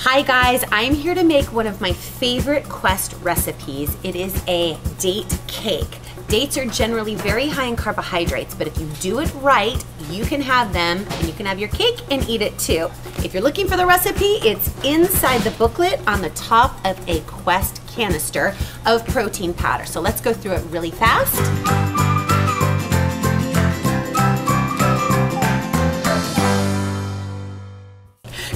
Hi guys, I'm here to make one of my favorite Quest recipes. It is a date cake. Dates are generally very high in carbohydrates, but if you do it right, you can have them and you can have your cake and eat it too. If you're looking for the recipe, it's inside the booklet on the top of a Quest canister of protein powder. So let's go through it really fast.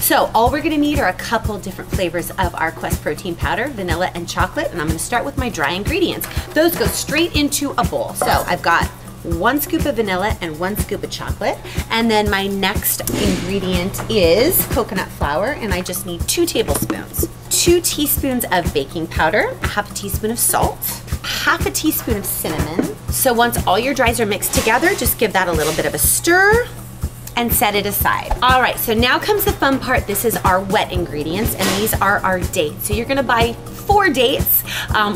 So all we're gonna need are a couple different flavors of our Quest protein powder, vanilla and chocolate, and I'm gonna start with my dry ingredients. Those go straight into a bowl. So I've got 1 scoop of vanilla and 1 scoop of chocolate. And then my next ingredient is coconut flour, and I just need 2 tablespoons. 2 teaspoons of baking powder, a half a teaspoon of salt, half a teaspoon of cinnamon. So once all your dries are mixed together, just give that a little bit of a stir and set it aside. All right, so now comes the fun part. This is our wet ingredients, and these are our dates. So you're gonna buy 4 dates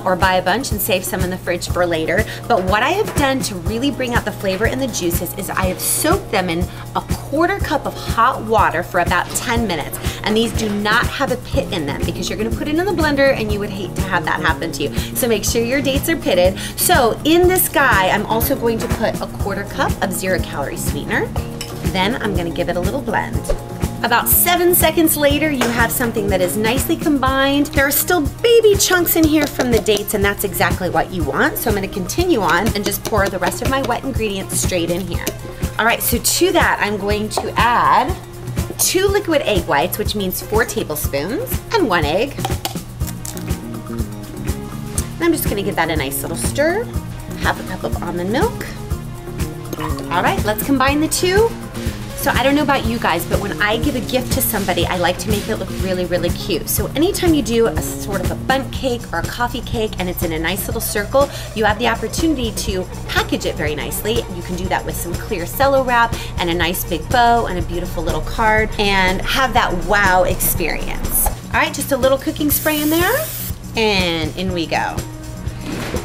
or buy a bunch and save some in the fridge for later. But what I have done to really bring out the flavor and the juices is I have soaked them in a 1/4 cup of hot water for about 10 minutes. And these do not have a pit in them because you're gonna put it in the blender and you would hate to have that happen to you. So make sure your dates are pitted. So in this guy, I'm also going to put a 1/4 cup of 0-calorie sweetener. Then I'm gonna give it a little blend. About 7 seconds later, you have something that is nicely combined. There are still baby chunks in here from the dates, and that's exactly what you want. So I'm gonna continue on and just pour the rest of my wet ingredients straight in here. All right, so to that, I'm going to add 2 liquid egg whites, which means 4 tablespoons, and 1 egg. And I'm just gonna give that a nice little stir. Half a cup of almond milk. All right, let's combine the two. So I don't know about you guys, but when I give a gift to somebody, I like to make it look really, really cute. So anytime you do a sort of a bundt cake or a coffee cake and it's in a nice little circle, you have the opportunity to package it very nicely. You can do that with some clear cello wrap and a nice big bow and a beautiful little card and have that wow experience. All right, just a little cooking spray in there and in we go.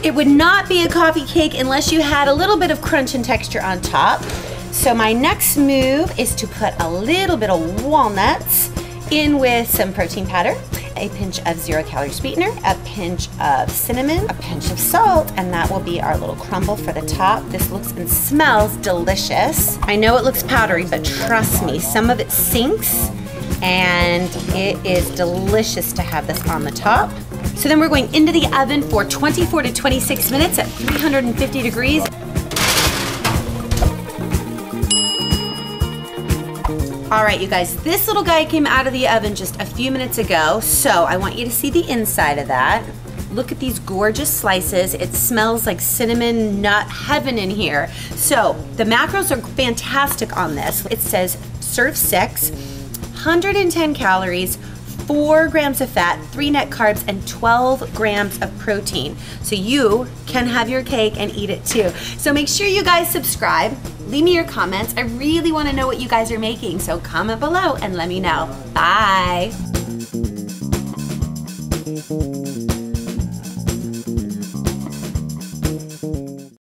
It would not be a coffee cake unless you had a little bit of crunch and texture on top. So my next move is to put a little bit of walnuts in with some protein powder, a pinch of 0-calorie sweetener, a pinch of cinnamon, a pinch of salt, and that will be our little crumble for the top. This looks and smells delicious. I know it looks powdery, but trust me, some of it sinks, and it is delicious to have this on the top. So then we're going into the oven for 24 to 26 minutes at 350 degrees. All right, you guys, this little guy came out of the oven just a few minutes ago, so I want you to see the inside of that. Look at these gorgeous slices. It smells like cinnamon nut heaven in here. So the macros are fantastic on this. It says serve 6, 110 calories, 4 grams of fat, 3 net carbs, and 12 grams of protein. So you can have your cake and eat it too. So make sure you guys subscribe. Leave me your comments. I really want to know what you guys are making, so comment below and let me know. Bye.